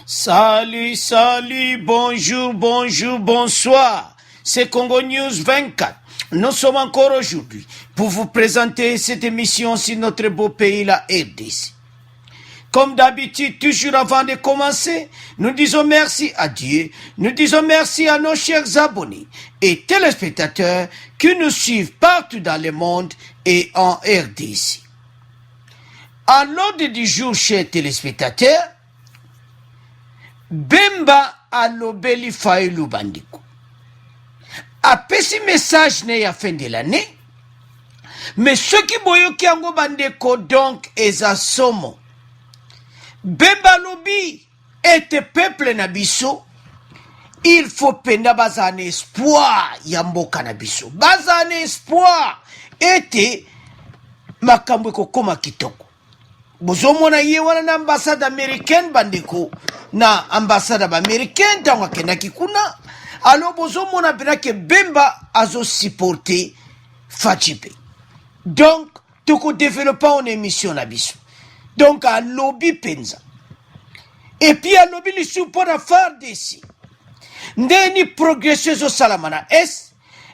Salut, salut, bonjour, bonjour, bonsoir. C'est Congo News 24. Nous sommes encore aujourd'hui pour vous présenter cette émission sur notre beau pays, la RDC. Comme d'habitude, toujours avant de commencer, nous disons merci à Dieu, nous disons merci à nos chers abonnés et téléspectateurs qui nous suivent partout dans le monde et en RDC. À l'ordre du jour, chers téléspectateurs, Bemba alobeli Fayulu Bandeko. Apesi message ne ya fin de l'année, mais ceux qui boyoki yango Bandeko donc eza somo. Bemba lobi ete peuple na biso, il faut penda baza un espoir ya mboka na biso. Baza un espoir ete makambo kokoma kitoko. Bozomona ye wana na ambassade américaine Bandeko, na ambassade américaine tango akenaki kuna. Alors bozomona bena ke Bemba azo supporter Fachipe. Donc toko développer une émission na biso. Donc à lobby penza. Et puis à lobby li support à faire d'ici. Ndeni progression zo salamana es.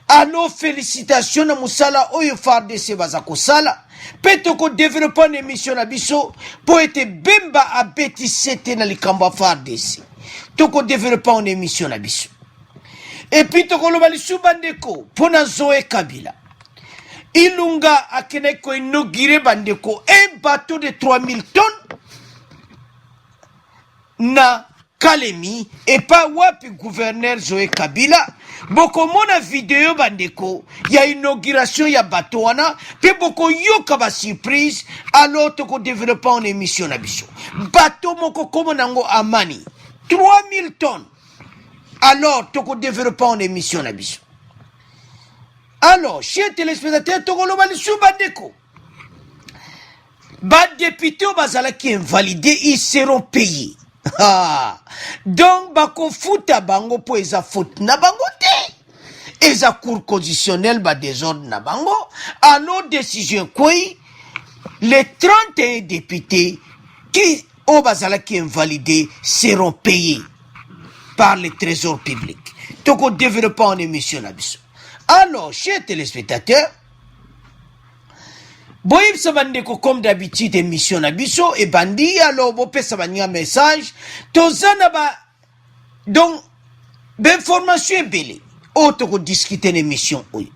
Alors félicitations na musala oyo faire d'ici bazako sala. Peut-être développer une émission na biso pour être Bemba a beti sete na likamba faire d'ici. Toko développer une émission na biso. Et puis toko loba li subandeko pona Zoé Kabila. Ilunga akeneko inauguré Bandeko un bateau de 3000 tonnes na Kalemi et pas wapi gouverneur Zoé Kabila. Boko mona vidéo Bandeko ya inauguration ya bateau wana pe boko yoka ba surprise alors toko développer une émission na biso. Bateau moko komo nango amani 3000 tonnes. Alors toko développer une émission na biso. Alors, chers téléspectateurs, Togolobali Bandeko, bas députés bazala qui invalidés, ils seront payés. Ah. Donc, bako futa bango po eza faute na bango te. Eza cour conditionnel ba désordre na bango. Alors, décision quoi? Les 31 députés qui au bazala qui invalidés seront payés par le trésor public. Toko développer en émission na biso. Alors, chers téléspectateurs, Boyib Sabandeko, comme d'habitude, émission Nabiso et Bandi, alors, Bopé Sabani un message, Tozanaba, donc, d'information belé, autre discuter l'émission, oui.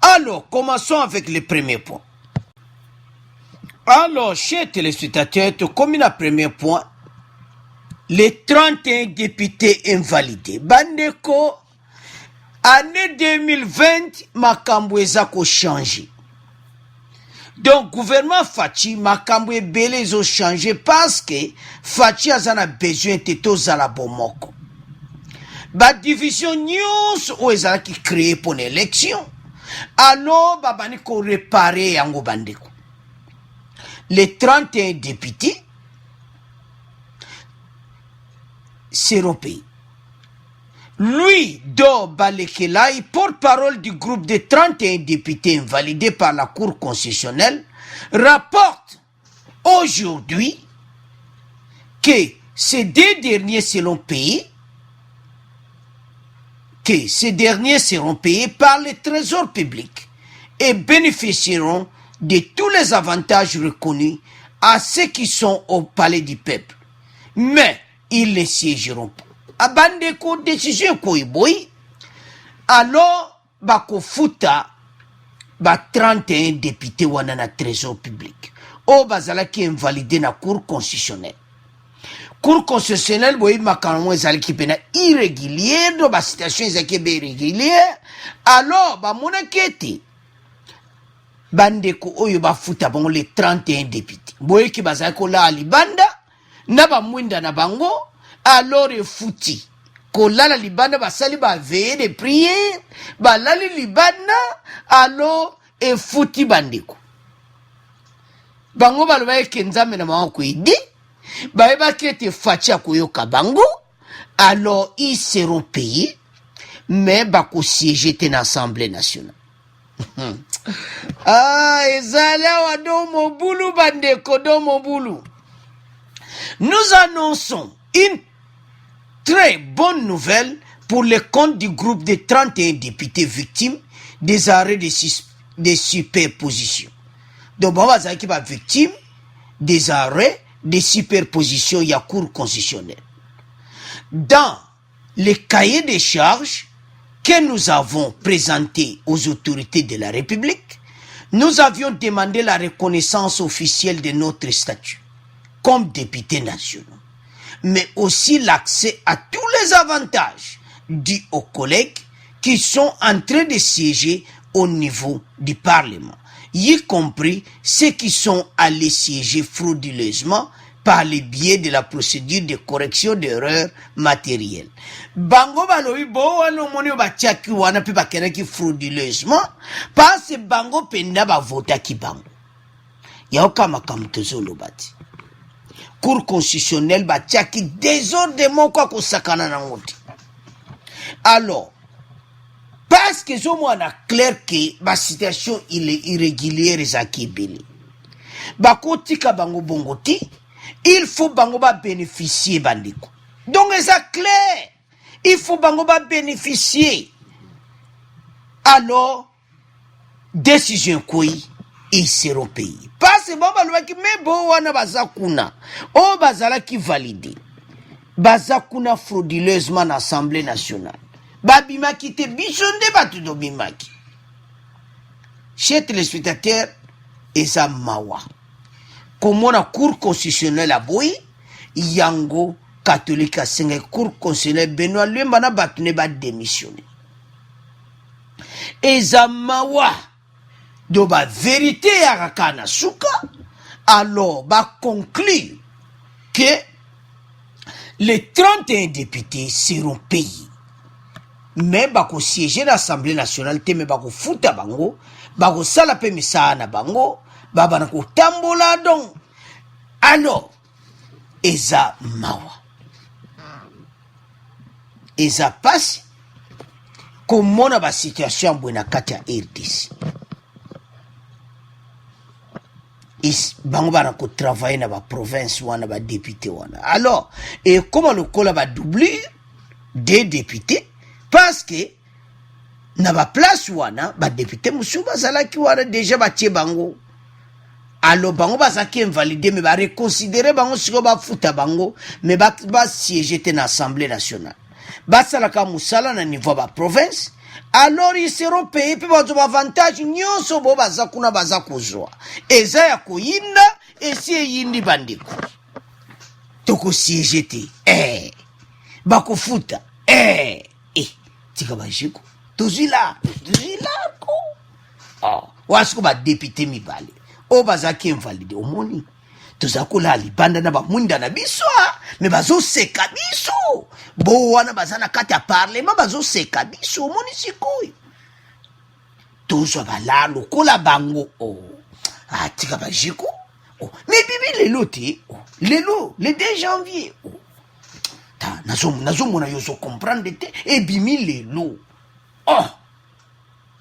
Alors, commençons avec le premier point. Alors, chers téléspectateurs, comme le premier point, les 31 députés invalidés, Bandeko, année 2020, makambo ezako changé. Donc, gouvernement Fachi, makambo ebele ezo changé parce que Fachi azana besoin teto zala bomoko. Ba division news ou ezala qui créé pour l'élection. Alors, babani ko réparer yango bandeko. Les 31 députés seront payés. Lui, Do Balekelai, porte-parole du groupe de 31 députés invalidés par la Cour constitutionnelle, rapporte aujourd'hui que ces deux derniers seront payés, par le trésor public et bénéficieront de tous les avantages reconnus à ceux qui sont au palais du peuple. Mais ils ne siégeront pas. Abandeko décision koi boy, alors bako futa ba 31 députés wana na trésor public. O bazala ki invalidé na cour constitutionnelle. Cour constitutionnelle boy makambo ezali ki pena irrégulier do ba situation ezaki be irrégulier. Alors ba mona kete bandeko oyo ba futa bango les 31 députés. Boy ki bazala ko la libanda na ba mwinda na bango. Alors fouti kolala libanda basali ba veiller de prier balali libanda alors fouti bandeko bango baloba ekenzame na mako idi ba kete facha koyoka bango alors ils seront payés mais bako siéger dans l'Assemblée nationale. Ah ezala wa domo bulu bandeko domo bulu. Nous annonçons une très bonne nouvelle pour les comptes du groupe de 31 députés victimes des arrêts de superposition. Donc, on va dire qu'il va victime des arrêts de superposition il y a cour constitutionnelle. Dans les cahiers des charges que nous avons présentés aux autorités de la République, nous avions demandé la reconnaissance officielle de notre statut comme députés nationaux, mais aussi l'accès à tous les avantages dus aux collègues qui sont en train de siéger au niveau du Parlement, y compris ceux qui sont allés siéger frauduleusement par le biais de la procédure de correction d'erreurs matérielles. Bango balobi bo wana moni batiaki wana pe bakenaki frauduleusement parce que bango penda bavotaki bango. Yaoka makambo tozolobati. Cour constitutionnelle batiaki désordre moko kosakana nango te. Alors, parce que zo mwana clair que ba situation il est irrégulière ezaki ebele. Bakotika bango bongo te. Il faut bango ba bénéficier bandiko. Donc c'est clair. Il faut bango ba bénéficier. Alors décision quoi ils seront payés. Parce que baba lobaki mais bo wana bazakuna. O bazala qui validé. Bazakuna frauduleusement à l'Assemblée nationale. Babimaki te bisonde batu do bimaki. Chers téléspectateurs, eza mawa. Comment la Cour constitutionnelle a boy, Yango, catholique a singé Cour constitutionnelle, Benoît Lembana batune ba démissionné. Eza mawa, do ba vérité à Rakana Souka, alors ba conclut que les 31 députés seront payés. Mais bako siéger l'Assemblée nationale, mais bako fouta bango, bako salape misana bango, baba ko tambola donc. Alors, eza mawa. Eza passe, comment on a la situation buena kati ya RDC. Bango bana ko travailler na ba province wana ba député wana. Alors, et comment le cola va doubler des députés parce que na ba place wana ba député musuba zalaki wana déjà ba tie bango. Alors bango bazaki invalidé mais ba reconsidérer bango siko ba futa bango mais ba siéger dans l'Assemblée nationale. Ba salaka musala na niveau ba province. Alors ils seront payés puis bazo avantage nyonso bo bazakuna bazakozwa. Eza ya koyinda esi yindi bandiko. Toko siéger te. Bako futa. Tika bajiko. Tozila ko. Oh, wasiko ba député mibale. O bazaki invalidé omoni. Tozakola libanda na ba mwinda na biso, mais bazo seka biso. Bo wana bazana kati ya parlement bazo seka biso omoni sikoy. Tozo bala lokola bango. Tika bajiko. Mais bibi lelo te. Lelo le 2 janvier. Nazo mona yoso comprendre te et bimi lelo.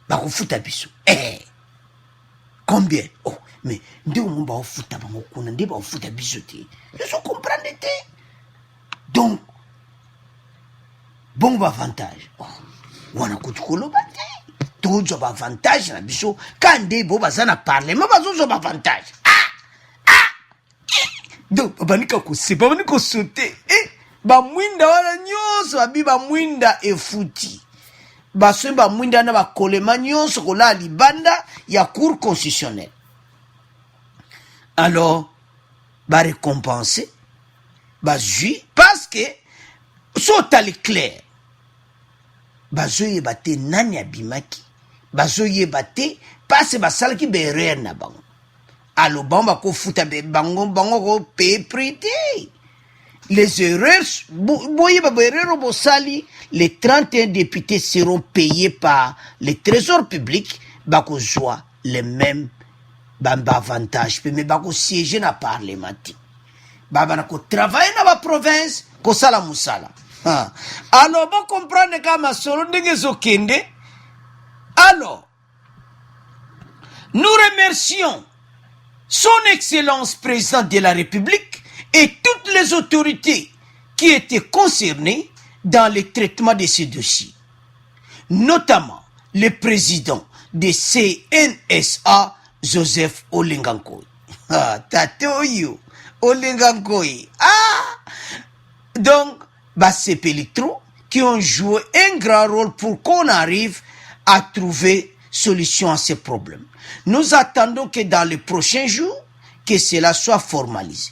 Bako futa biso. Combien? Mais nde on va futa bango kuna nde ba futa biso te. Yoso comprendre te. Donc bon avantage. Wana kutukolo bate. Tozo ba avantage na biso kande bo bazana parlement bazo ba avantage. Donc banika ko se banika sauter. Ba mwinda wala nyonso abi ba mwinda efuti. Baso ba mwinda na ba kolema nyonso kola libanda ya cour constitutionnelle. Alors ba récompenser ba jui parce que sotali clair. Bazo yebate nani abimaki. Bazo yebate parce ba salaki berere na bango. Alors bamba ko futa be bango ko paye prité. Les erreurs, les 31 députés seront payés par le trésor public, bako joie les mêmes avantages, mais bako siéger na parlement. Baba na ko travailler na ba province, ko sala musala. Alors, vous comprenez kama solo ndenge zokende. Alors, nous remercions son Excellence président de la République et toutes les autorités qui étaient concernées dans le traitement de ces dossiers, notamment le président de CNSA, Joseph Olengankoy. Ah, Tatoyo Olengankoy. Ah! Donc, c'est Pelitro qui ont joué un grand rôle pour qu'on arrive à trouver solution à ces problèmes. Nous attendons que dans les prochains jours, que cela soit formalisé.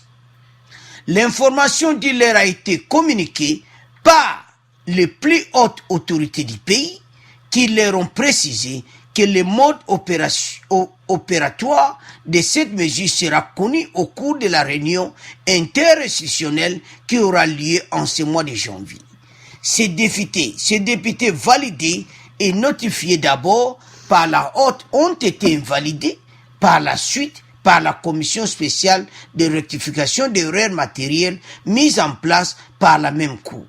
L'information leur a été communiquée par les plus hautes autorités du pays qui leur ont précisé que le mode opératoire de cette mesure sera connu au cours de la réunion interinstitutionnelle qui aura lieu en ce mois de janvier. Ces députés validés et notifiés d'abord par la haute ont été invalidés par la suite par la commission spéciale de rectification d'erreurs matérielles mise en place par la même cour.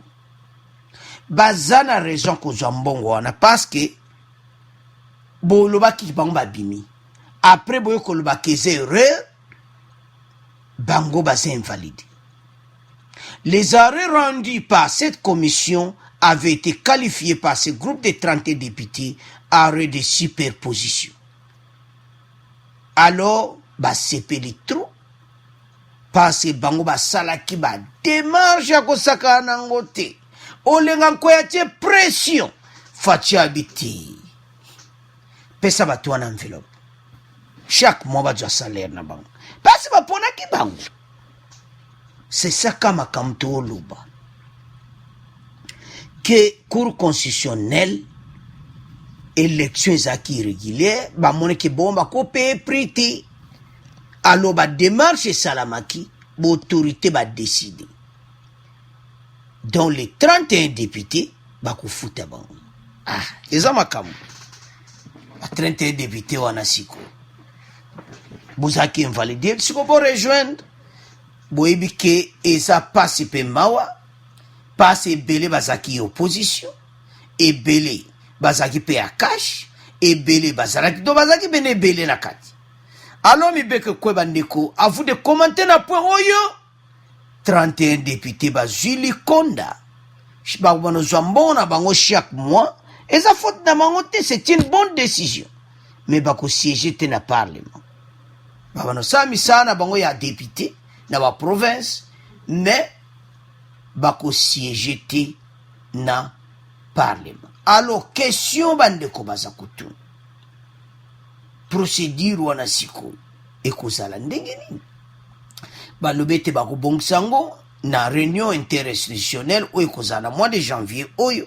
Bazana raison ko zambongo wana parce que boloba ki bango babimi après boyo koloba keze erreur bango basa invalidé. Les arrêts rendus par cette commission avaient été qualifiés par ce groupe de 30 députés arrêts de superposition. Alors sepeli trop parce que bango basalaki ba démarche ya kosaka nango te. Olengankoy atie pression fati habiti pesa bato wana enveloppe chaque mois bazwa salaire na bango parce que baponaki bango. C'est ça kama kamto oluba que cour constitutionnelle élection ezaki irrégulière bamoni ke bomba ko paye prix. Alors ba démarche salamaki autorité ba décider. Donc les 31 députés bakufuta bango. Ah, eza makamu. 31 députés wana siko. Bozaki invalidé siko bo rejoindre. Boyebi ke eza passe pe mawa. Passe belé bazaki opposition. Et belé bazaki pe akash. Et belé bazaki do bazaki bene belé na kati. Alors mi beke kwe bandeko à vous de commenter na point oyo 31 députés bazili konda bano zambona bango chaque mois et ça faute na bango te c'est une bonne décision mais bako siéger te na parlement bano sami sana bango ya député na ba province mais bako siéger te na parlement. Alors question bandeko bazakutu procédure wana siko ekozala ndenge nini balobi te bakobongisa yango na réunion interinstitutionnelle oyo ekozala na mois de janvier oyo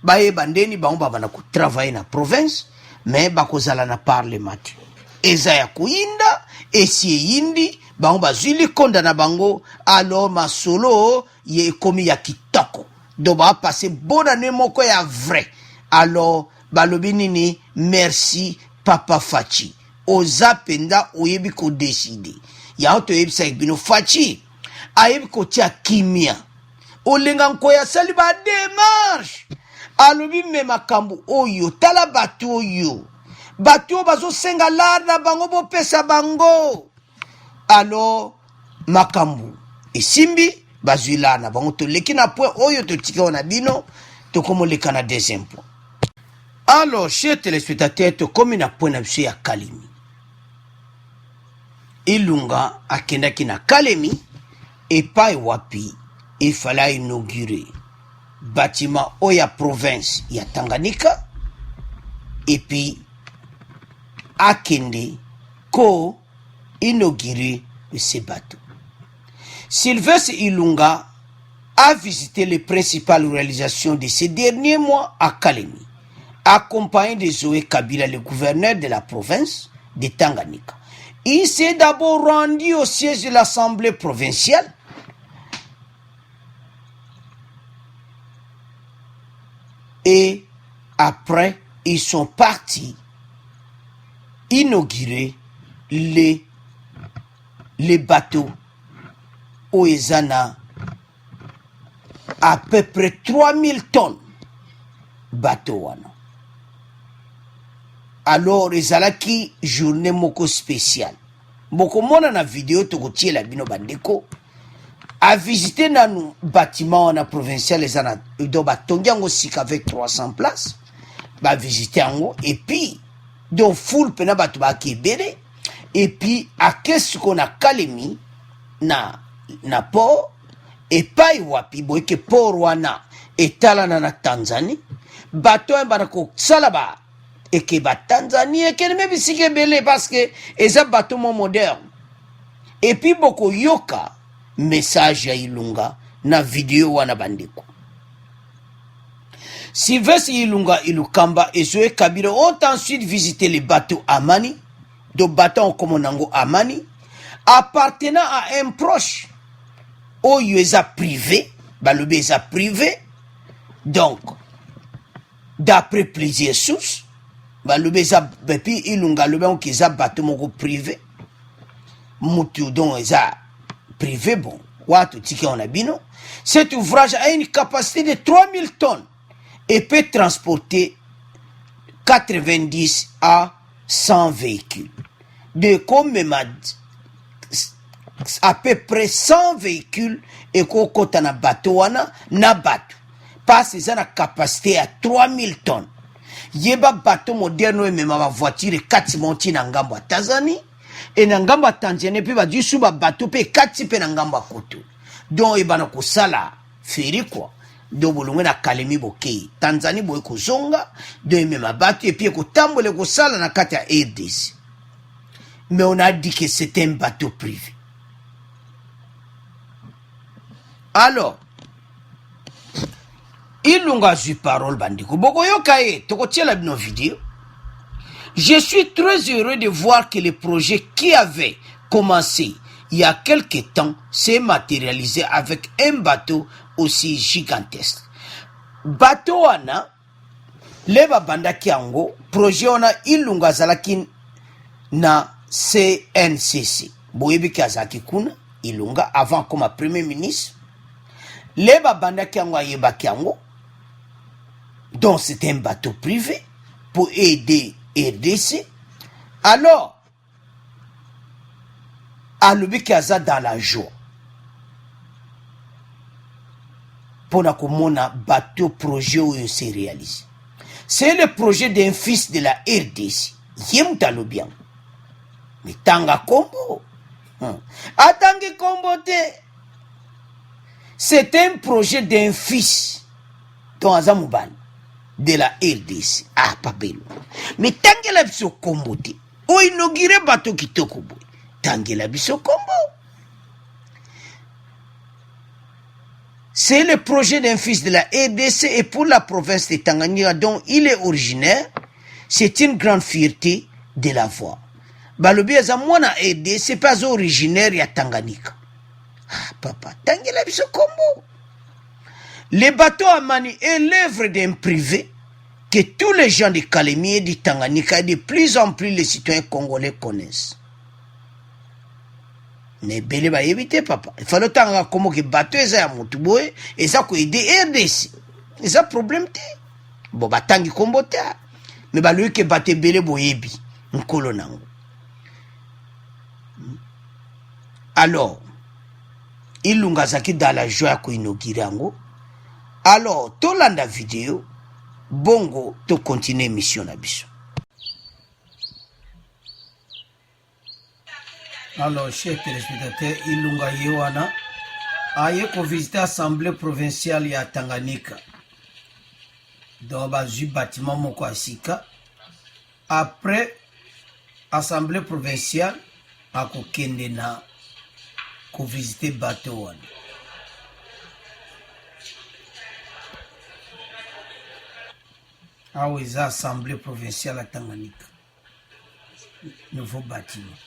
bayeba ndeni bango babanda kotravaille na province mais bakozala na parlement te eza ya koyinda esi eyindi bango bazwi likonda na bango alors masolo ye ekomi ya kitoko do bapase bonne année moko ya vrai. Alors balobi nini merci Papa Fachi oza penda oyebi ko décider ya oto yebi sa bino Fachi ayebi ko tia kimia Olengankoy sali ba démarche alobi me makambu oyo tala batu oyo batu bazo senga na bango bo pesa bango. Alors makambu esimbi bazwila na bango to leki na point oyo to tika na bino to komo leka na deuxième point. Alors, chers téléspectateurs, comme il a point d'absolu à Kalemi, Ilunga a kendaki na Kalemi et pas wapi, il fallait inaugurer bâtiment Oya province ya Tanganyika et puis à Kende ko inaugurer ce bateau. Sylvestre Ilunga a visité les principales réalisations de ces derniers mois à Kalemi, accompagné de Zoé Kabila, le gouverneur de la province de Tanganyika. Il s'est d'abord rendu au siège de l'Assemblée provinciale et après, ils sont partis inaugurer les bateaux Oezana à peu près 3000 tonnes bateaux. Alors, ezalaki journée moko spéciale. Moko mona na vidéo to gotie la bino bandeko. a visité nanu bâtiment na provincial les ana do batongi yango sika avec 300 places ba visiter yango et puis do full pena bato ba kebele et puis a qu'est-ce qu'on a kalemi na port et pas wapi boy que port wana etalana na Tanzanie bato bana ko salaba et que ba Tanzanie et que même bisike belé parce que eza bato moderne et puis boko yoka message ya Ilunga na vidéo wana bandeko Sylvestre Ilunga Ilukamba et Zoé Kabila ont ensuite visité les bateaux Amani de bateaux comme Nango Amani appartenant à un proche au USA privé balobé privé donc d'après plusieurs sources balobé bepi Ilunga lobe on kiza bateau moko privé mutu donc privé bon watu tiki on a bino cet ouvrage a une capacité de 3000 tonnes et peut transporter 90 à 100 véhicules de comme à peu près 100 véhicules et kokota na bateau wana na bateau parce que na capacité à 3000 tonnes yeba bateau moderne même ma voiture 4 monti na ngambo ya Tanzanie et na ngambo ya Tanzanie pe ba disu ba bateau pe 4 pe na ngambo ya Koto donc ebana ko sala feri quoi do bolongwe na Kalemi Bokei Tanzanie boye ko zonga do même bateau et puis ko tambole ko sala na kati ya RDC mais on a dit que c'était un bateau privé. Alors, Ilunga su parole bandiko. Boko yokaye, toko tiela bino vidéo. Je suis très heureux de voir que le projet qui avait commencé il y a quelques temps s'est matérialisé avec un bateau aussi gigantesque. Bateau wana, leba bandaki yango, projet wana Ilunga zalaki na CNCC. Boyebi Kazaki kuna, Ilunga, avant comme premier ministre. Leba bandaki yango ayebaki yango. Donc c'est un bateau privé pour aider RDC. Alors, alobi Kaza dans la joie. Pour na komona bateau projet où il s'est réalisé. C'est le projet d'un fils de la RDC. Yem talobian. Mais tanga kombo. Atangi kombo te. C'est un projet d'un fils. Ton Azamoubal. De la RDC. Ah, pas belle. Mais tangela biso kombo te. O inauguré bateau kitoko boy. Tangela biso kombo. C'est le projet d'un fils de la RDC et pour la province de Tanganyika dont il est originaire, c'est une grande fierté de la voir. Balobi azamwana RDC pas originaire ya Tanganyika. Ah papa, tangela biso kombo. Le bateau Amani est l'œuvre d'un privé que tous les gens de Kalemi et de Tanganyika et de plus en plus les citoyens congolais connaissent. Mais bele ba éviter papa. Il fallait tanga comme que bateau eza ya mutu boye eza ko aider RDC. Eza problème te. Bo batangi kombo te. Mais ba lui que bateau bele boyebi nkolo nango. Alors, Ilunga zaki dans la joie ko inaugurer yango. Alors, tolanda vidéo bongo to continuer mission na biso. Alors, chers téléspectateurs, Ilunga Yewana a ko visiter l'Assemblée provinciale ya Tanganyika. Donc, bazu bâtiment moko asika. Après Assemblée provinciale, a ko kende na ko visiter bateau wana. Ah oui, l'Assemblée provinciale à Tanganyika. Nouveau bâtiment.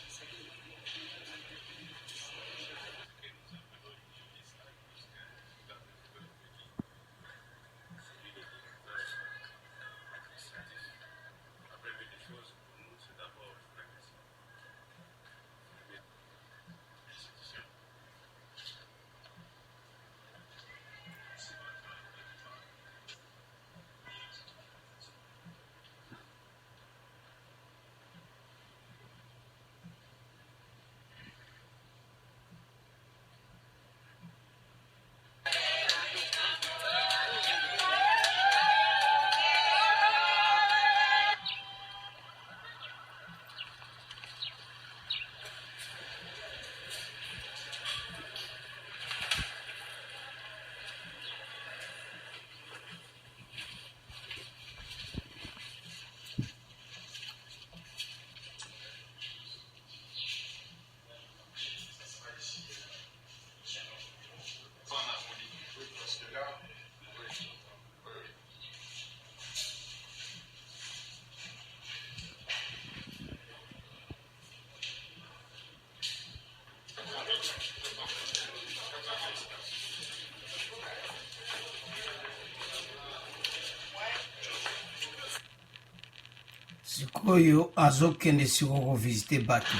sikoyo azokende siko visiter bato.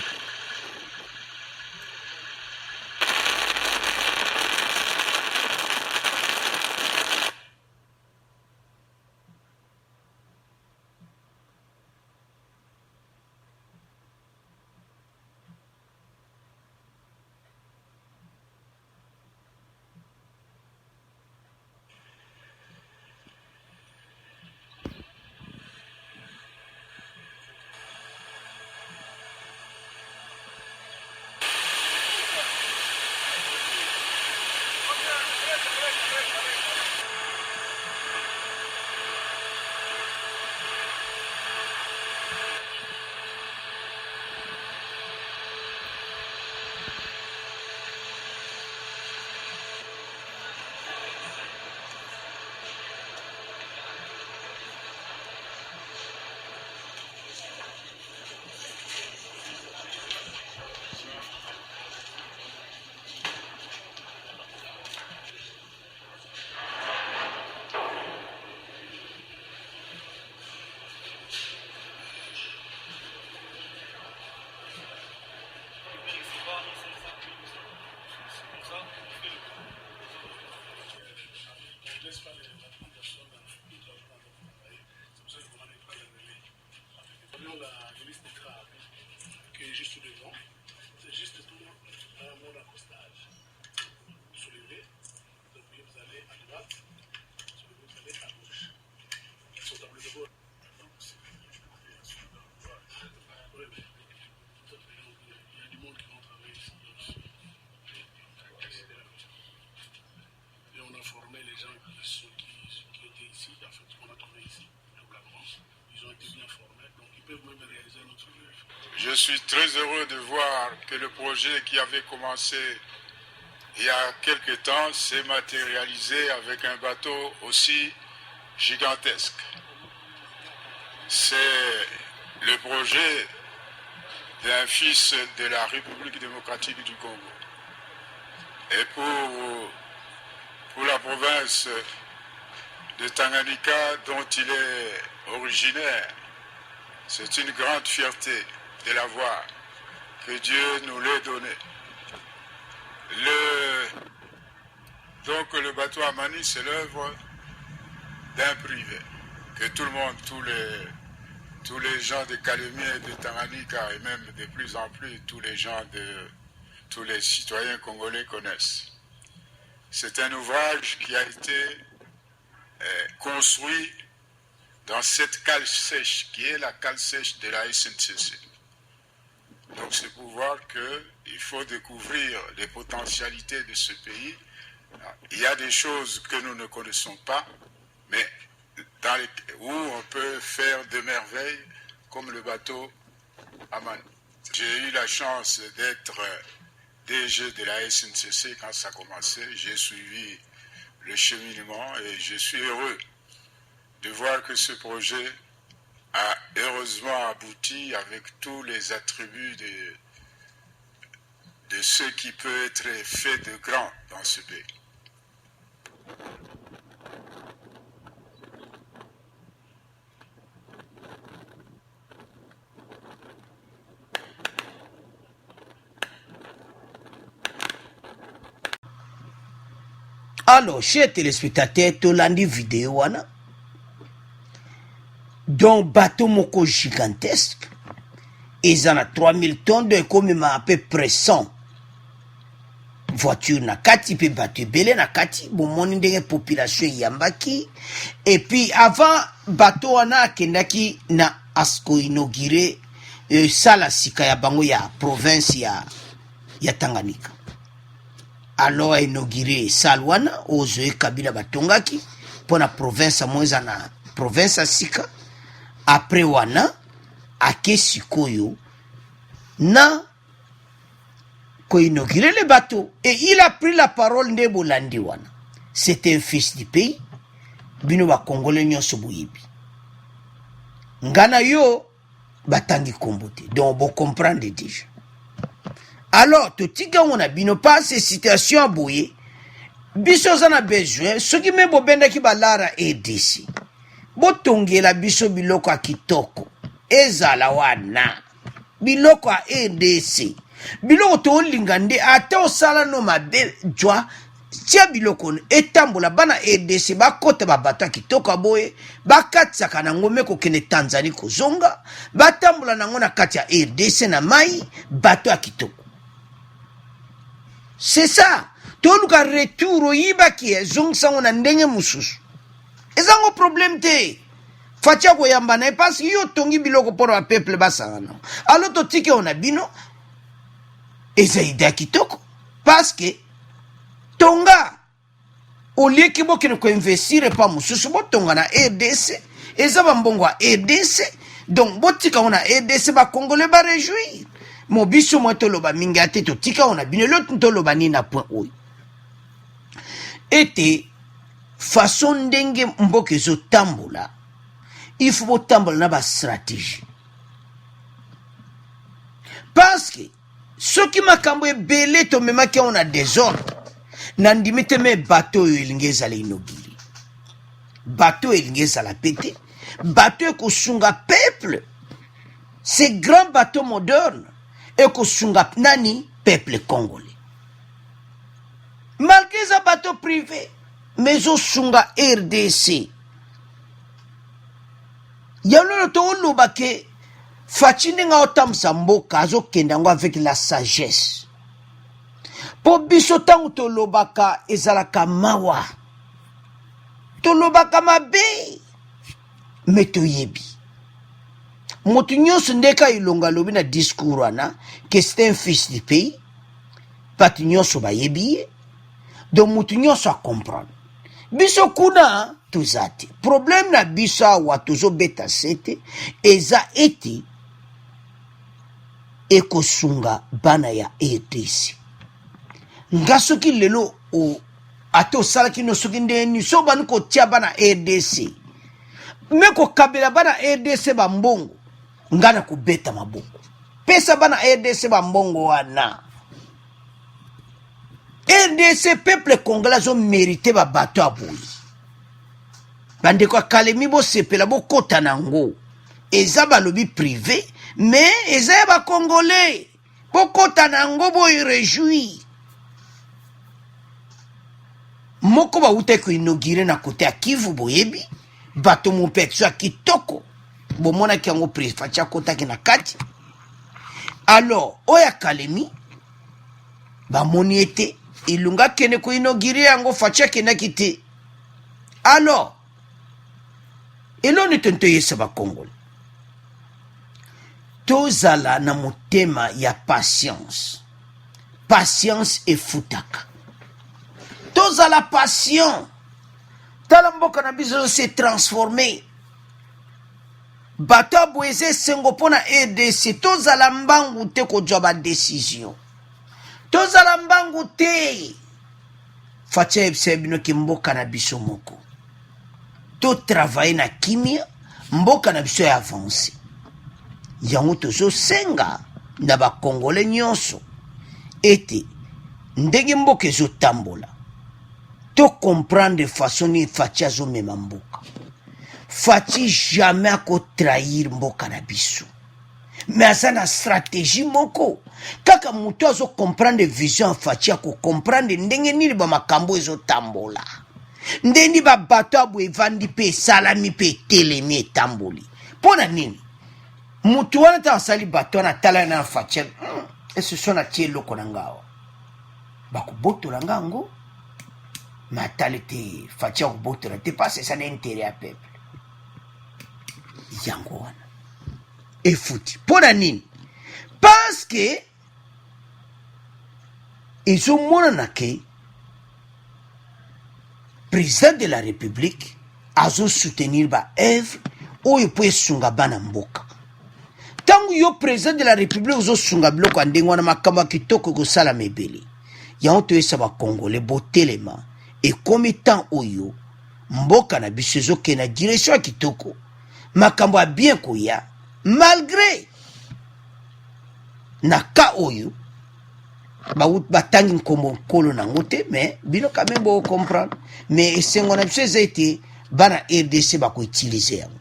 Je suis très heureux de voir que le projet qui avait commencé il y a quelque temps s'est matérialisé avec un bateau aussi gigantesque. C'est le projet d'un fils de la République démocratique du Congo. Et pour la province de Tanganyika dont il est originaire, c'est une grande fierté de l'avoir, que Dieu nous l'ait donné. Donc le bateau Amani, c'est l'œuvre d'un privé, que tout le monde, tous les gens de Kalemi et de Tanganyika, et même de plus en plus tous les citoyens congolais connaissent. C'est un ouvrage qui a été construit dans cette cale sèche, qui est la cale sèche de la SNCC. Donc c'est pour voir qu'il faut découvrir les potentialités de ce pays. Il y a des choses que nous ne connaissons pas, mais où on peut faire des merveilles, comme le bateau Amani. J'ai eu la chance d'être DG de la SNCC quand ça a commencé. J'ai suivi le cheminement et je suis heureux de voir que ce projet a heureusement abouti avec tous les attributs de ce qui peut être fait de grand dans ce pays. Alors, chers téléspectateurs, tolandi vidéo wana. Donc, bateau moko gigantesque. Ils en a 3000 tonnes, de comme à peu près 100 voitures na kati, pe bateau belé na kati, bon moni ndenge population yambaki. Et puis, avant, bateau wana kendaki na asko inauguré sala sika ya bango ya province ya Tanganyika. Alors, inauguré salwana, ozoe kabila batongaki, pour la province moza na province sika. Après wana, ake sikoyo, na ko inauguré le bateau. Et il a pris la parole de Bolandi wana. C'est un fils du pays. Bino ba Congolais nyonso boyibi. Ngana yo, batangi kombote. Donc, vous comprenez déjà. Alors, tout tika on a bino pas ces situations à bouiller. Biso zana besoin, ce qui me benda ki balara et d'ici. Botonge la biso biloko a kitoko. ezala wana biloko ya RDC biloko tolinga nde ata osala no mabe jwa tia biloko etambola bana RDC bakota babato ya kitoko boye bakatisaka na ngome kokende Tanzanie kozonga batambola nango na kati ya RDC na mai bato ya kitoko. C'est ça. Toluka retour oyibaki ezongsango na ndenge mususu ezango problème te fatia koyamba na parce que yo tongi biloko pour ba peuple basangana alo totike ona bino eza ida kitoko parce que tonga olie ki bokene ko investir pa mususu botonga na RDC eza bambongo ya RDC donc botika ona RDC ba congolais ba réjouir mobiso motoloba mingi ate totika ona bino lo toloba ni na point oyo ete façon ndenge mboka ezotambola il faut botambola na ba stratégie parce que soki makambo ebele tomemaki on a désordre na ndimi te me bateau oyo elingi ezala inobili bateau elingi ezala pete bateau ekosunga peuple ces grands bateaux modernes ekosunga nani peuple congolais malgré ça bateau privé mais osunga RDC yalolo to oloba ke fachi nga otamsa mboka azokenda ngo avec la sagesse po biso tango tolobaka ezalaka mawa tolobaka mabe me toyebi motu nyonso ndeka ilonga lobi na discours wana que c'est un fils du pays pati nyonso bayebi ye donc motu nyonso a comprendre biso kuna tozate problème na biso awa tozobeta sete eza ete ekosunga bana ya RDC nga soki lelo ate osalaki no soki ndeni so bani kotia bana RDC me kokabela bana RDC bambongo nga na kobeta maboko pesa bana RDC bambongo wana RDC peuple congolais ont mérité ba bateau à boui. Bande kwa kalemi bo sepela bo kota nango. Eza ba lobby privé, mais eza ba congolais. Bo kota nango bo y réjouit. Moko ba ute ko inauguré na kote ya Kivu boyebi. Bateau mon père so kitoko. Bo mona ki yango privé facha kota ki na kati. Alors, oya kalemi ba moniete ilunga kene ko inogiri yango facha kena kiti alors elone tento yesa ba Congolais tozala na motema ya patience et futaka tozala patient tala mboka na biso se transformer bato boeze sengo pona RDC tozala mbangu te ko joba décision tozala mbangu te facha ebsebino ki mboka na biso moko to travailler na kimia mboka na biso ya avance yango tozo senga na ba Congolais nyonso ete ndenge mboka ezotambola to comprendre façon ni facha zo mema mboka fachi jamais ako trahir mboka na biso mais asa na stratégie moko kaka mutu azo comprendre vision fachi ako comprendre ndenge nini ba makambo ezotambola ndeni ba bato abu evandi pe salami pe telemi etamboli pona nini mutu wana ta sali bato na tala na fachi ce sont na tie loko na ngao bakuboto la ngango matalite fachi akuboto la te passe ça n'intérêt à peuple yango wana et fouti pona nini parce que ils ont monana ke président de la République azo soutenir ba œuvre oyo po esunga bana mboka tangu yo président de la République ozo sunga biloko andengwa na makamba kitoko ko sala mebele yango to esa ba Congolais botelema et comme temps oyo mboka na biso zo ke na direction kitoko makambo a bien koya malgré na ka oyo batangi nkombo nkolo na ngote mais bino quand même bo comprendre mais esengo na biso ezete bana RDC bako utiliser yango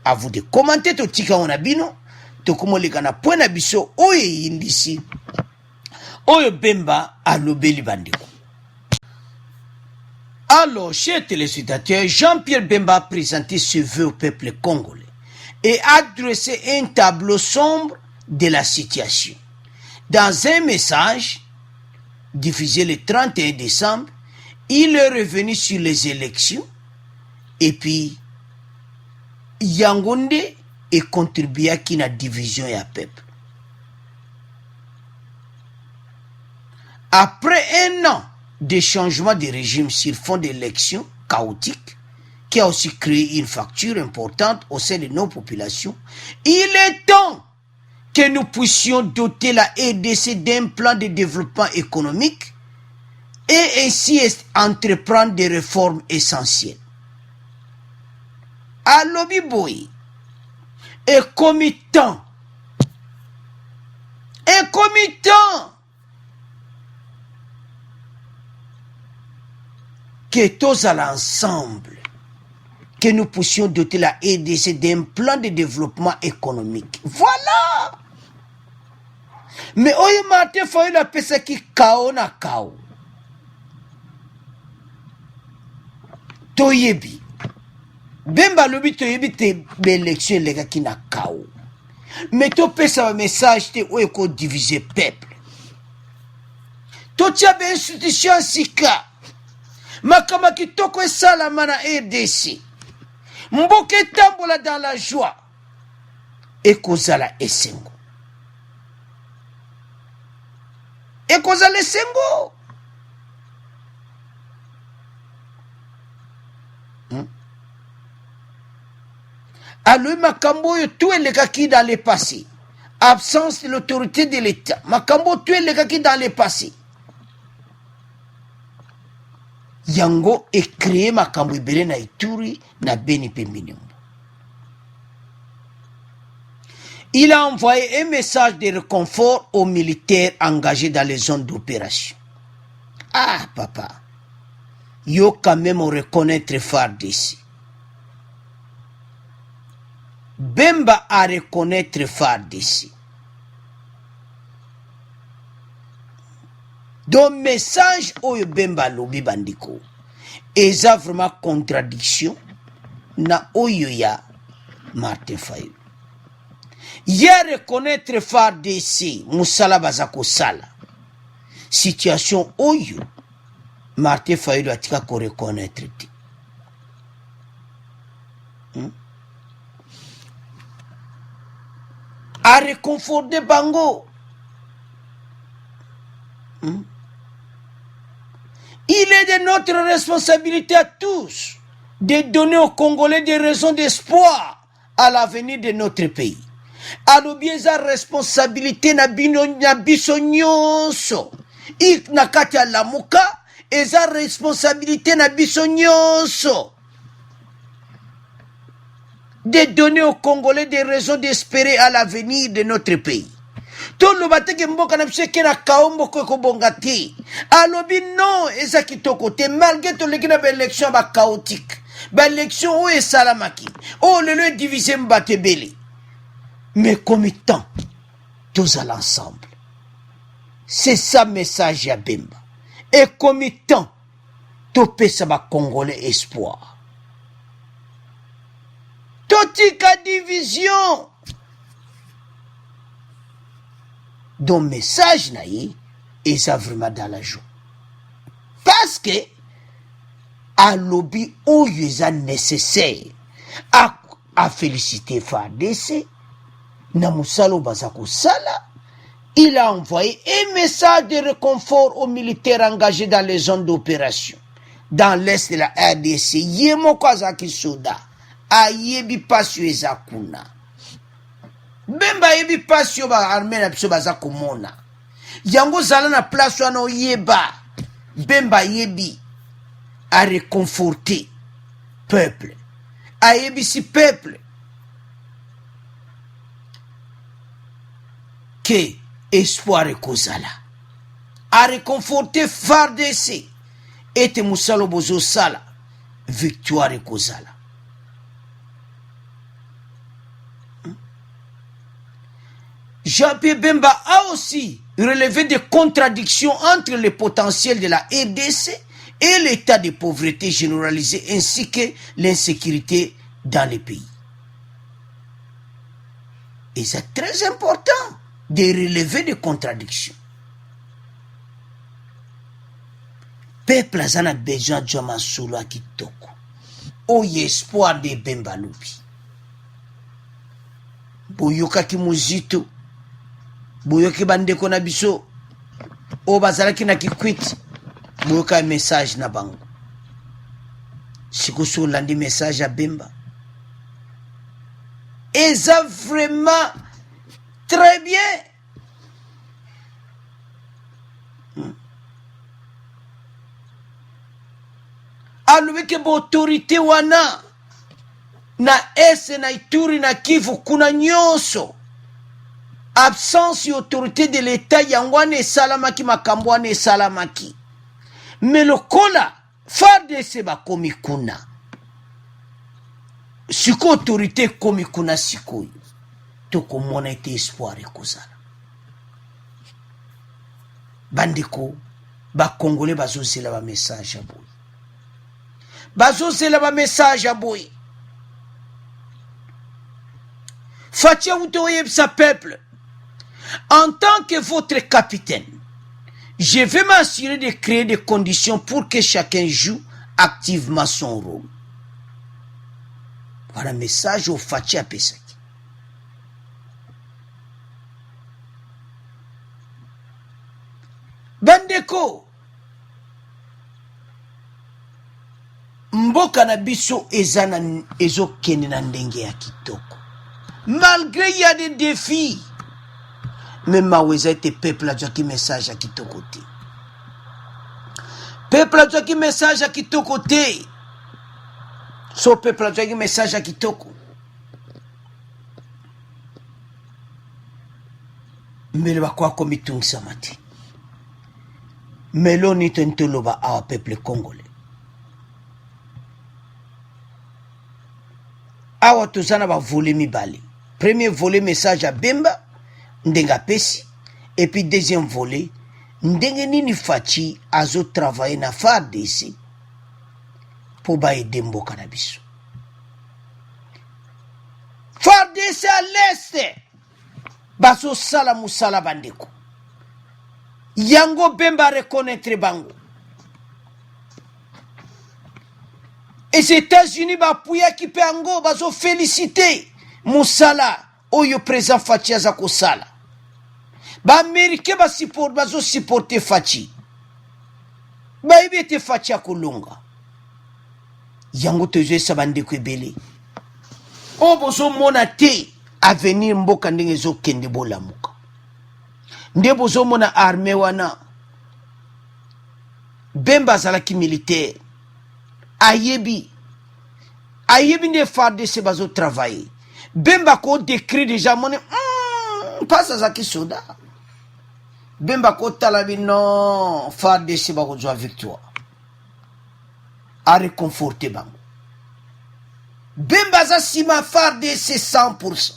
À vous de commenter to tika on abino to komoleka na point na biso oyo yindisi oyo Bemba alobeli bandeko. Alors, chers téléspectateurs, Jean-Pierre Bemba a présenté ce vœu au peuple congolais et a dressé un tableau sombre de la situation. Dans un message diffusé le 31 décembre, il est revenu sur les élections et puis Yangonde et contribué à la division et à peuple. Après un an de changement de régime sur fond d'élections chaotiques, qui a aussi créé une fracture importante au sein de nos populations, il est temps que nous puissions doter la RDC d'un plan de développement économique et ainsi entreprendre des réformes essentielles. À Lobiboy, et comitant, que tous à l'ensemble, que nous puissions doter la RDC d'un plan de développement économique. Voilà! Mais oyo mate fayu la pesa ki kao na kao. Toyebi. Bemba lobi toyebi te l'élection lega ki na kao. Mais to pesa un message te oyo ko diviser peuple. To tia be institution sika. Makama kitoko esala mana RDC. Mboke tambola dans la joie. Ekozala esengo. Ekozala esengo. Alors makambo yo tout elekaki dans le passé. Absence de l'autorité de l'État. Makambo tout elekaki dans le passé. Yango est créé makambo ibele na Ituri na Beni Pembinimbo. Il a envoyé un message de réconfort aux militaires engagés dans les zones d'opération. Ah papa, yo quand même reconnaître FARDC. Bemba a reconnaître FARDC. Donc message oyo Bemba lobi bandiko eza vraiment contradiction na oyo ya Martin Fayulu. Ya reconnaître FARDC musala bazako sala. Situation oyo Martin Fayulu atika ko reconnaître ti. A réconforter bango. Il est de notre responsabilité à tous de donner aux Congolais des raisons d'espoir à l'avenir de notre pays. Alobi sa responsabilité na biso nyonso. Ik na kati ya lamuka eza responsabilité na biso nyonso. De donner aux Congolais des raisons d'espérer à l'avenir de notre pays. Tout le bateke mboka na biso ke na kaombo ko bongati. Alobi non eza kitoko te malgré to lekina ba élection ba chaotique. Ba élection o esalamaki. Oh le divisé mbatebeli. Mais comme temps tous à l'ensemble. C'est ça message à Bemba. Et comme temps to pesa ba Congolais espoir. Totika division. Donc message naïe et ça vraiment dans la joie. Parce que à lobby où il est nécessaire à féliciter FARDC na musalo bazako sala, il a envoyé un message de réconfort aux militaires engagés dans les zones d'opération dans l'est de la RDC. Yemo kwazaki soda ayebi pasio ezakuna. Bemba yebi pasio ba armée na biso baza komona. Yango zala na place wana oyeba. Bemba yebi a réconforter peuple. A yebi si peuple que espoir ekozala. A réconforter FARDC ete musalo bozo sala victoire ekozala. Jean-Pierre Bemba a aussi relevé des contradictions entre le potentiel de la RDC et l'état de pauvreté généralisé ainsi que l'insécurité dans le pays. Et c'est très important de relever des contradictions. Peuple a besoin de Joma Solo Kitoko. O espoir de Bemba Lubi. Boyoka ki muzito. Boyoki bandeko na biso. O bazalaki na kikwit. Boyoka message na bango. Sikoso landi message à Bemba. Et ça vraiment très bien. Aluweke ba autorité wana na ese na Ituri na Kivu kuna nyonso absence autorité de l'état yangwane salamaki makambwane salamaki mais lokola FARDC bakomi kuna siko autorité komi kuna sikoyo tokomona ete espoir ekozala bandeko bakongole bazozela ba message aboy bazozela ba message aboy Fatia Outoyeb sa peuple en tant que votre capitaine je vais m'assurer de créer des conditions pour que chacun joue activement son rôle. Voilà un message au Fatia Pesaki. Bandeko, mboka na biso ezana ezokende na ndenge ya kitoko. Malgré il y a des défis, même maweza ete peuple a qui message à kitoko te. Peuple a qui message à kitoko te. So peuple a qui message à kitoko. Mele bakwa komitung samati. Melo ni tentoloba awa peuple congolais. Awa tozana ba voler mibale. Premier volet message à Bemba ndenga pesi et puis deuxième volet ndenge nini fachi azo travailler na FARDC pour ba aider mboka na biso. FARDC à l'est baso sala musala bandeko. Yango Bemba reconnaître bango. Et les États-Unis bapouya ki pe ango baso féliciter musala oyo présent Fachi azako sala. Ba Américain ba support baso supporter Fachi. Ba ibete Fachi akolonga. Yango teje sabandeko ebele. O bozo mona te avenir mboka ndenge zo kende bolamuka. Nde bozo mona armée wana. Bemba zalaki militaire. Ayebi nde FARDC bazo travailler. Bemba ko décrit déjà mon pas ça qui soda. Bemba ko talabi non FARDC ba ko joa victoire. A réconforter bango. Bemba za sima FARDC 100%.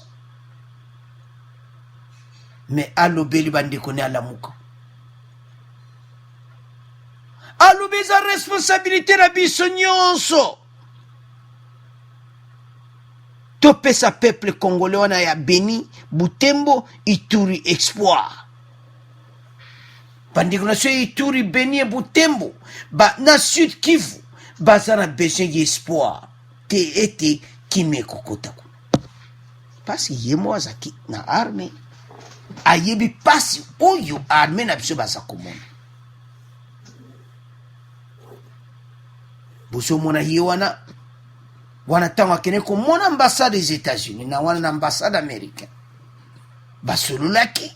Mais alobeli bande kone alamuka. Alobi za responsabilité na biso nyonso. Topé sa peuple congolais wana ya Beni, Butembo, Ituri, Espoir. Bandiko na Ituri, Beni et Butembo, ba na Sud Kivu, bazana besoin d'espoir. Te ete kime kokotako. Parce que yemo azaki na armée. Ayebi pasi oyo armée na biso basa komona. Boso mona hiwana wanatanga kene ko mona ambassade des États-Unis na wana ambassade américaine basololaki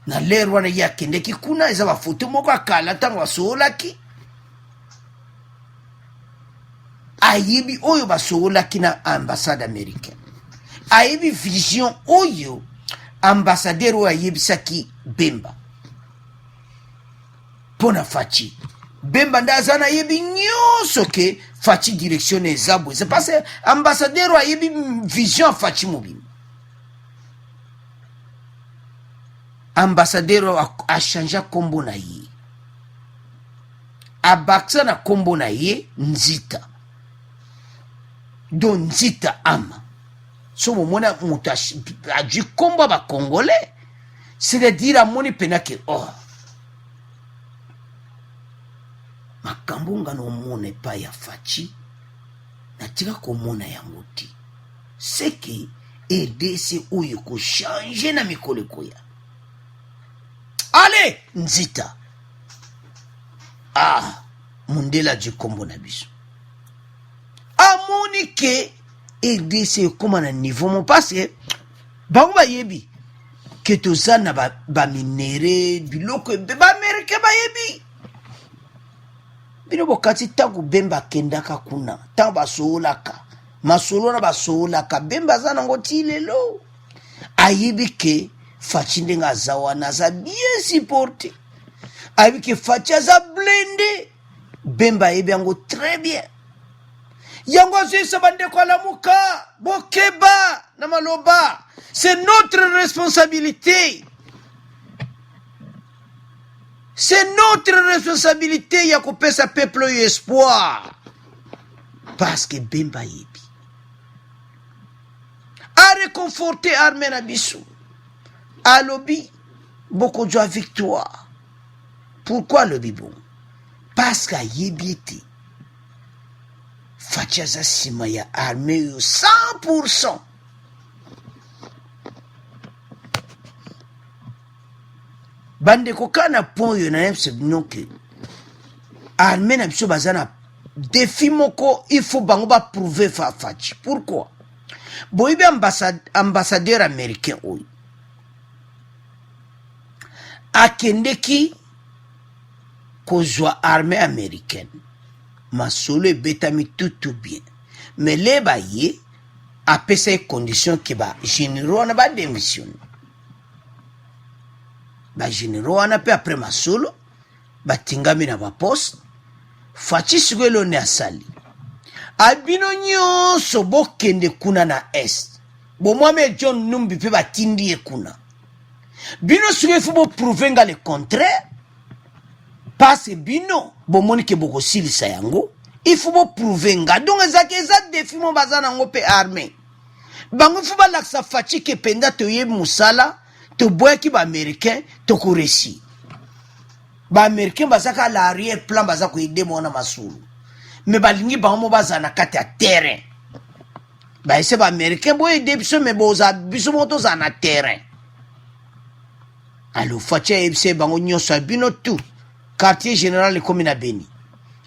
na lero wana yakende ki kuna eza ba photo moko akala tango basololaki ayebi oyo basololaki na ambassade américaine ayebi vision oyo ambassadeur oyo ayebisaki Bemba pona Fachi Bemba ndazana yebi nyonso ke Fachi direction ezabwe. C'est parce que ambassadeur a yebi vision Fachi mobile. Ambassadeur a changé kombo na ye. A baksa na kombo na ye Nzita. Don Nzita ama. So mona muta a du kombo ba congolais. C'est-à-dire à moni penake oh. Makambunga no mone pa ya Fachi. Na tika komona ya moti. C'est que RDC oyo ko changer na mikolo koya. Allez, Nzita. Ah, Mundela du kombo na biso. Amoni ke RDC comme na niveau mon parce que bango ba yebi que to sana ba minere biloko ba amerika ba yebi. Bino bokati tangu bemba kendaka kuna, tangu basoolaka, masolo na basoolaka, bemba zana ngoti lelo. Ayebi ke Fachi ndenga zawana za bien supporté. Ayebi ke Fachi za blindé. Bemba yebi yango très bien. Yango azisa bande kwa lamuka, bokeba na maloba. C'est notre responsabilité. C'est notre responsabilité ya couper sa peuple espoir. Parce que Bemba yebi. A réconforter armée na biso. A lobby, beaucoup de victoire. Pourquoi le bibon? Parce que yebi était. Fachi aza sima ya armée 100%. Bande kokana pon yo na nemse binoke. Armée na biso bazana défi moko il faut bango ba prouver Fachi. Pourquoi? Boyebi ambassadeur américain oyo. Akendeki kozwa armée américaine. Masolo ebetami tout bien. Mais les baye a ces conditions qui ba généraux na ba démissionner. Ba généraux wana pe après masolo ba tingami na ba poste Fachi sugelo ne asali albino nyonso bokende kuna na est bo mwame John Numbi pe ba tindi kuna bino suge fu bo prouver nga le contraire parce bino bo moni ke boko silisa yango il faut bo prouver nga donc ezake eza défi mo bazana ngo pe armée bango fu ba laksa Fachi ke penda to ye musala to boya ki ba américain to ko réussi ba américain bazaka l'arrière plan bazako ide mona masulu mais balingi bango bazana kati ya terrain ba ese ba américain boye de biso me boza biso moto za na terrain alo Fachi ese bango nyoso bino tout quartier général comme na Beni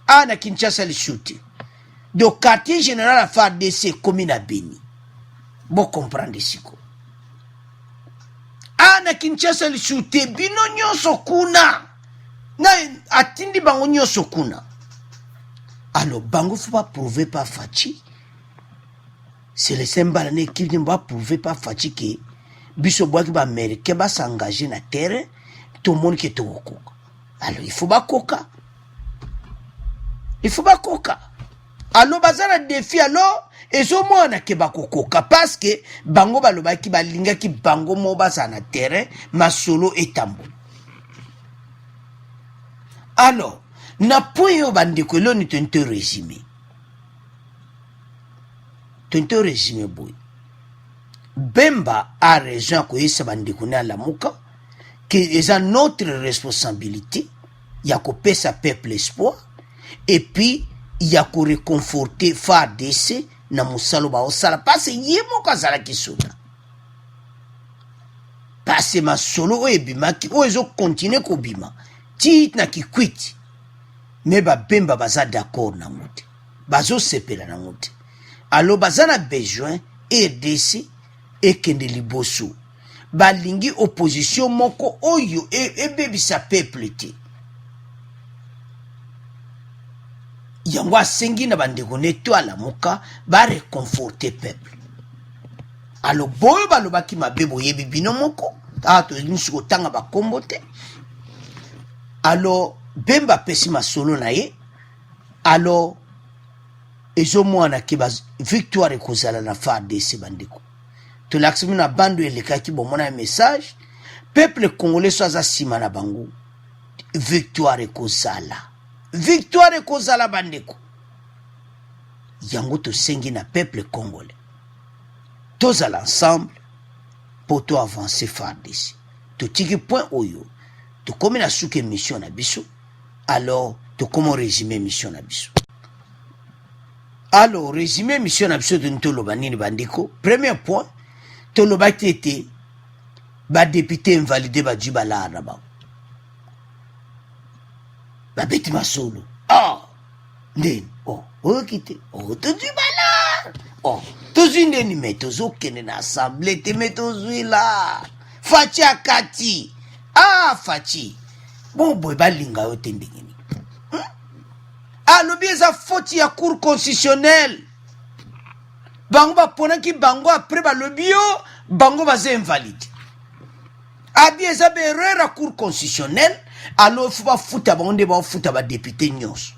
ana Kinshasa le shooter donc quartier général a fa DC comme na Beni bo comprendre siko ana Kinshasa le shooter bino nyoso kuna na atindi bango nyoso kuna alors bango faut pas prouver par Fachi c'est le symbole ne qui ne va prouver par Fachi que biso boaki ba américain ba s'engager na terrain tout le monde qui est au coca alors il faut pas coca alors bazana défi alors ezo mona ke bakokoka parce que bango balobaki balinga ki bango mo bazana terrain masolo etambo. Alors na point yo bandeko lo ni tente résumé boy Bemba a raison ko yesa bandeko na lamuka que eza notre responsabilité ya ko pesa peuple espoir et puis ya ko réconforter FARDC na musalo ba osala parce yemo kazala kisuna parce masolo o ebimaki o ezo continuer ko bima tit na kikwiti mais ba Bemba baza d'accord na ngote bazo sepela na ngote alors bazana besoin RDC ekende liboso balingi opposition moko oyo ebebisa peuple te yango asengi na bandeko neto ala moka ba réconforter peuple alors boyo balobaki mabe boyebi bino moko to nisiko tanga ba kombo te alors Bemba pesi masolo na ye alors ezomwana ke victoire ekozala na FARDC bandeko tolakisimi na bando elekaki bomona message peuple congolais so aza nsima na bango victoire ekozala bandeko yango tosengi na peuple congolais tozala ensemble po to avancer FARDC totiki point oyo tokomi na suka émission na biso alors tokomi résumé émission na biso. Alors, résumé mission na biso de toloba nini bandeko. Premier point, toloba tete ba député invalidé ba djibala na ba. Ba beti masolo. Ndeni. Okite. To djibala. Tozu ndeni metozo kene na assemblée te metozo la. Fachi akati. Fachi. Bon boy balinga yo tendingini. Alobi eza faute ya cour constitutionnelle. Bango ba ponaki bango après ba lobi yo bango baza invalide. Abi eza be erreur ya cour constitutionnelle. Alors faut ba futa bango nde ba futa ba député nyonso.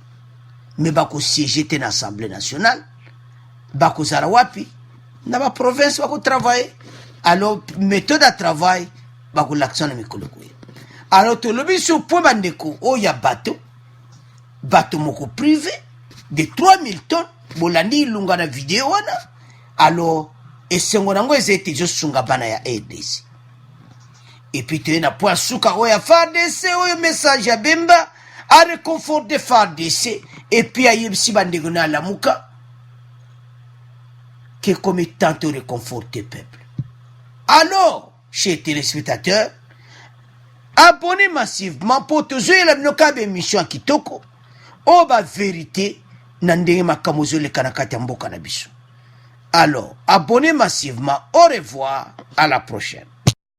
Mais ba ko siéger te na Assemblée nationale. Ba ko zara wapi na ba province ba ko travailler. Alors méthode de travail ba ko l'action na mikolo ko. Alors to lobi sur point bandeko o ya bateau moko privé de 3000 tonnes bolandi ilunga na vidéo wana alors esengo nango ezete jo sunga bana ya ADC et puis tu na point suka oya FARDC oyo message ya bemba a réconforter FARDC et puis ayebisi bandeko na lamuka que comme tant de réconforter peuple. Alors chers téléspectateurs, abonnez massivement pour toujours la nokabe émission kitoko ba vérité na ndenge makamozo le kanakati mboka na biso. Alors, abonnez massivement. Au revoir, à la prochaine.